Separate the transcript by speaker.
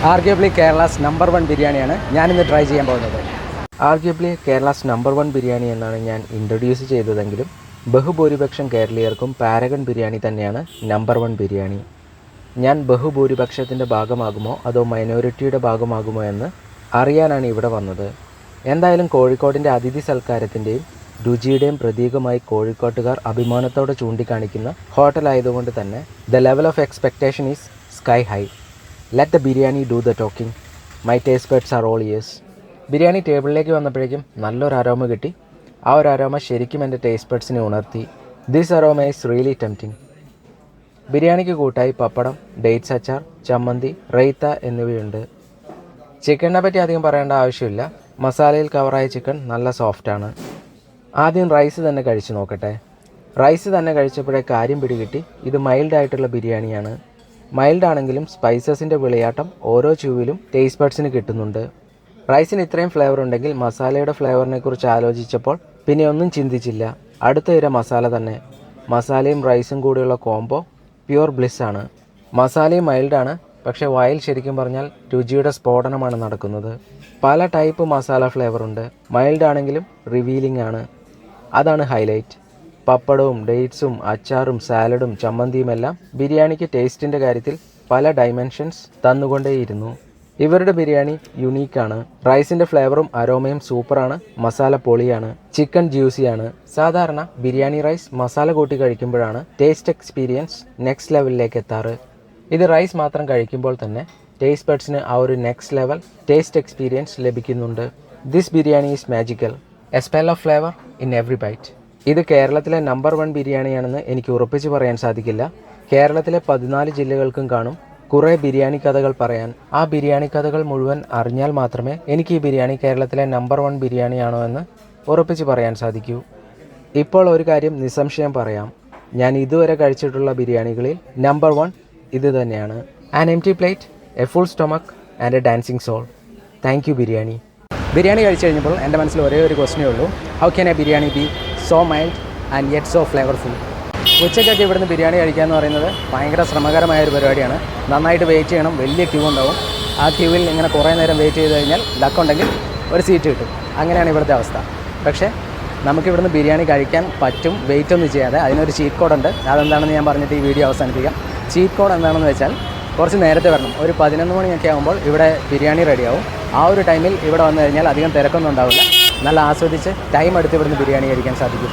Speaker 1: ആർഗ്യുബ്ലി Kerala's number 1 ബിരിയാണിയാണ് ഞാനിന്ന് try ചെയ്യാൻ പോകുന്നത്.
Speaker 2: ആർഗ്യുബ്ലി കേരളാസ് നമ്പർ 1 ബിരിയാണി എന്നാണ് ഞാൻ ഇൻട്രൊഡ്യൂസ് ചെയ്തതെങ്കിലും ബഹുഭൂരിപക്ഷം കേരളീയർക്കും പാരഗൺ ബിരിയാണി തന്നെയാണ് നമ്പർ 1 ബിരിയാണി. ഞാൻ ബഹുഭൂരിപക്ഷത്തിൻ്റെ ഭാഗമാകുമോ അതോ മൈനോറിറ്റിയുടെ ഭാഗമാകുമോ എന്ന് അറിയാനാണ് ഇവിടെ വന്നത്. എന്തായാലും കോഴിക്കോടിൻ്റെ അതിഥി സൽക്കാരത്തിൻ്റെയും രുചിയുടെയും പ്രതീകമായി കോഴിക്കോട്ടുകാർ അഭിമാനത്തോടെ ചൂണ്ടിക്കാണിക്കുന്ന ഹോട്ടലായതുകൊണ്ട് തന്നെ the level of expectation is sky high. Let the biryani do the talking. My taste buds are all ears. Biryani ടേബിളിലേക്ക് വന്നപ്പോഴേക്കും നല്ലൊരു അരോമ കിട്ടി. ആ ഒരു അരോമ ശരിക്കും എൻ്റെ ടേസ്റ്റ് ബഡ്സിനെ ഉണർത്തി. This aroma is really tempting. ബിരിയാണിക്ക് കൂട്ടായി പപ്പടം, ഡേറ്റ്സ് അച്ചാർ, ചമ്മന്തി, റൈത്ത എന്നിവയുണ്ട്. ചിക്കനെ പറ്റി അധികം പറയേണ്ട ആവശ്യമില്ല. മസാലയിൽ കവറായ ചിക്കൻ നല്ല സോഫ്റ്റാണ്. ആദ്യം റൈസ് തന്നെ കഴിച്ചു നോക്കട്ടെ. റൈസ് തന്നെ കഴിച്ചപ്പോഴേ കാര്യം പിടികിട്ടി. ഇത് മൈൽഡായിട്ടുള്ള ബിരിയാണിയാണ്. മൈൽഡ് ആണെങ്കിലും സ്പൈസസിൻ്റെ വിളയാട്ടം ഓരോ ചൂവിലും ടേസ്റ്റ് ബഡ്സിന് കിട്ടുന്നുണ്ട്. റൈസിന് ഇത്രയും ഫ്ലേവർ ഉണ്ടെങ്കിൽ മസാലയുടെ ഫ്ലേവറിനെ കുറിച്ച് ആലോചിച്ചപ്പോൾ പിന്നെ ഒന്നും ചിന്തിച്ചില്ല. അടുത്ത ഇര മസാല തന്നെ. മസാലയും റൈസും കൂടിയുള്ള കോംബോ പ്യുവർ ബ്ലിസ് ആണ്. മസാലയും മൈൽഡാണ്, പക്ഷേ വായിൽ ശരിക്കും പറഞ്ഞാൽ രുചിയുടെ സ്ഫോടനമാണ് നടക്കുന്നത്. പല ടൈപ്പ് മസാല ഫ്ലേവർ ഉണ്ട്. മൈൽഡ് ആണെങ്കിലും റിവീലിംഗ് ആണ്. അതാണ് ഹൈലൈറ്റ്. പപ്പടവും ഡേറ്റ്സും അച്ചാറും സാലഡും ചമ്മന്തിയുമെല്ലാം ബിരിയാണിക്ക് ടേസ്റ്റിൻ്റെ കാര്യത്തിൽ പല ഡൈമെൻഷൻസ് തന്നുകൊണ്ടേയിരുന്നു. ഇവരുടെ ബിരിയാണി യുണീക്കാണ്. റൈസിൻ്റെ ഫ്ലേവറും അരോമയും സൂപ്പറാണ്. മസാല പൊളിയാണ്. ചിക്കൻ ജ്യൂസിയാണ്. സാധാരണ ബിരിയാണി റൈസ് മസാല കൂട്ടി കഴിക്കുമ്പോഴാണ് ടേസ്റ്റ് എക്സ്പീരിയൻസ് നെക്സ്റ്റ് ലെവലിലേക്ക് എത്താറ്. ഇത് റൈസ് മാത്രം കഴിക്കുമ്പോൾ തന്നെ ടേസ്റ്റ് ബഡ്സിന് ആ ഒരു നെക്സ്റ്റ് ലെവൽ ടേസ്റ്റ് എക്സ്പീരിയൻസ് ലഭിക്കുന്നുണ്ട്. This biryani is magical. A smell of flavour in every bite. ഇത് കേരളത്തിലെ നമ്പർ 1 ബിരിയാണിയാണെന്ന് എനിക്ക് ഉറപ്പിച്ച് പറയാൻ സാധിക്കില്ല. കേരളത്തിലെ 14 ജില്ലകൾക്കും കാണും കുറേ ബിരിയാണി കഥകൾ പറയാൻ. ആ ബിരിയാണി കഥകൾ മുഴുവൻ അറിഞ്ഞാൽ മാത്രമേ എനിക്ക് ഈ ബിരിയാണി കേരളത്തിലെ നമ്പർ 1 ബിരിയാണിയാണോ എന്ന് ഉറപ്പിച്ച് പറയാൻ സാധിക്കൂ. ഇപ്പോൾ ഒരു കാര്യം നിസ്സംശയം പറയാം. ഞാൻ ഇതുവരെ കഴിച്ചിട്ടുള്ള ബിരിയാണികളിൽ നമ്പർ 1 ഇത് തന്നെയാണ്. An empty plate, a full stomach and a dancing soul. Thank you biryani.
Speaker 1: Biryani കഴിച്ചു കഴിഞ്ഞപ്പോൾ എൻ്റെ മനസ്സിൽ ഒരേ ഒരു ക്വസ്റ്റ്യനേ ഉള്ളൂ. How can a biryani be so mild and yet so flavourful? ഉച്ചയ്ക്കൊക്കെ ഇവിടുന്ന് ബിരിയാണി കഴിക്കുക എന്ന് പറയുന്നത് ഭയങ്കര ശ്രമകരമായ ഒരു പരിപാടിയാണ്. നന്നായിട്ട് വെയിറ്റ് ചെയ്യണം. വലിയ ക്യൂ ഉണ്ടാവും. ആ ക്യൂവിൽ ഇങ്ങനെ കുറേ നേരം വെയിറ്റ് ചെയ്ത് കഴിഞ്ഞാൽ ലക്കുണ്ടെങ്കിൽ ഒരു സീറ്റ് കിട്ടും. അങ്ങനെയാണ് ഇവിടുത്തെ അവസ്ഥ. പക്ഷേ നമുക്കിവിടുന്ന് ബിരിയാണി കഴിക്കാൻ പറ്റും, വെയിറ്റ് ഒന്നും ചെയ്യാതെ. അതിനൊരു ചീറ്റ് കോഡുണ്ട്. അതെന്താണെന്ന് ഞാൻ പറഞ്ഞിട്ട് ഈ വീഡിയോ അവസാനിപ്പിക്കാം. ചീറ്റ് കോഡ് എന്താണെന്ന് വെച്ചാൽ കുറച്ച് നേരത്തെ വരണം. ഒരു 11 മണിയൊക്കെ ആകുമ്പോൾ ഇവിടെ ബിരിയാണി റെഡിയാവും. ആ ഒരു ടൈമിൽ ഇവിടെ വന്നു കഴിഞ്ഞാൽ അധികം തിരക്കൊന്നും ഉണ്ടാവില്ല. നല്ല ആസ്വദിച്ച് ടൈം എടുത്ത് ഇവിടുന്ന് ബിരിയാണി കഴിക്കാൻ സാധിക്കും.